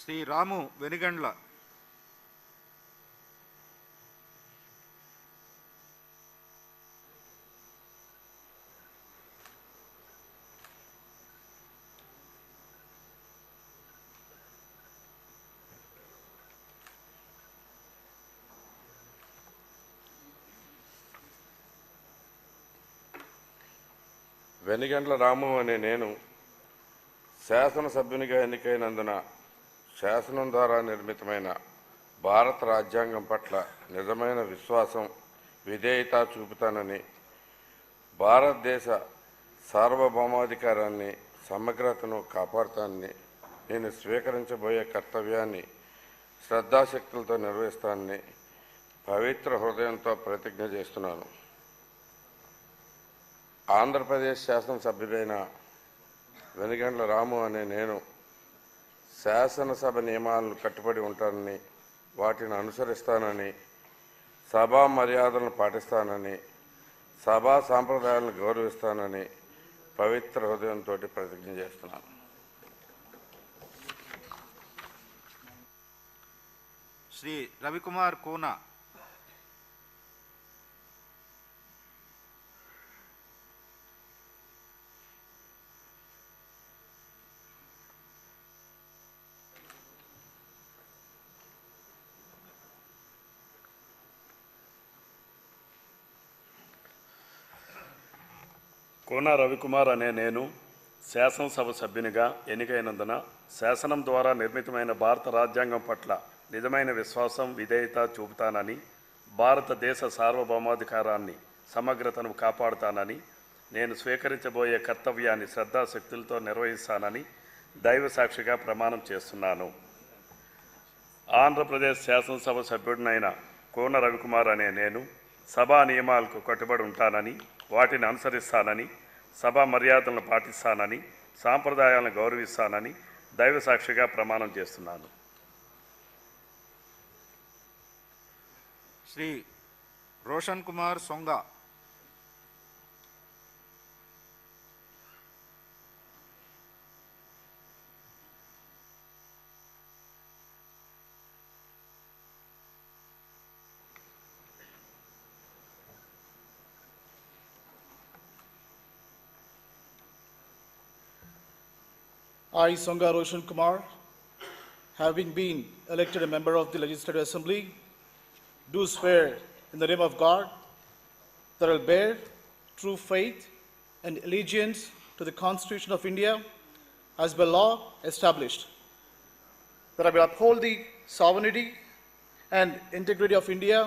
శ్రీ రాము వెనుగండ్ల. వెనుగండ్ల రాము అనే నేను శాసనసభ్యునిగా ఎన్నికైనందున శాసనం ద్వారా నిర్మితమైన భారత రాజ్యాంగం పట్ల నిజమైన విశ్వాసం, విధేయత చూపుతానని, భారతదేశ సార్వభౌమాధికారాన్ని, సమగ్రతను కాపాడుతానని, నేను స్వీకరించబోయే కర్తవ్యాన్ని శ్రద్ధాశక్తులతో నిర్వహిస్తానని పవిత్ర హృదయంతో ప్రతిజ్ఞ చేస్తున్నాను. ఆంధ్రప్రదేశ్ శాసనసభ్యుడైన వెనుగండ్ల రాము అనే నేను శాసనసభ నియమాలను కట్టుబడి ఉంటానని, వాటిని అనుసరిస్తానని, సభా మర్యాదలను పాటిస్తానని, సభా సాంప్రదాయాలను గౌరవిస్తానని పవిత్ర హృదయంతో ప్రతిజ్ఞ చేస్తున్నాను. శ్రీ రవికుమార్ కోనా. కోన రవికుమార్ అనే నేను శాసనసభ సభ్యునిగా ఎన్నికైనందున శాసనం ద్వారా నిర్మితమైన భారత రాజ్యాంగం పట్ల నిజమైన విశ్వాసం, విధేయత చూపుతానని, భారతదేశ సార్వభౌమాధికారాన్ని, సమగ్రతను కాపాడుతానని, నేను స్వీకరించబోయే కర్తవ్యాన్ని శ్రద్ధాశక్తులతో నిర్వహిస్తానని దైవ సాక్షిగా ప్రమాణం చేస్తున్నాను. ఆంధ్రప్రదేశ్ శాసనసభ సభ్యుడినైన కోన రవికుమార్ అనే నేను సభా నియమాలకు కట్టుబడి ఉంటానని, వాటిని అనుసరిస్తానని, సభా మర్యాదలను పాటిస్తానని, సాంప్రదాయాలను గౌరవిస్తానని దైవ సాక్షిగా ప్రమాణం చేస్తున్నాను. Shri Roshan Kumar Songa. I, Songa Roshan Kumar, having been elected a member of the Legislative Assembly, do swear in the name of God that I will bear true faith and allegiance to the Constitution of India as by law established, that I will uphold the sovereignty and integrity of India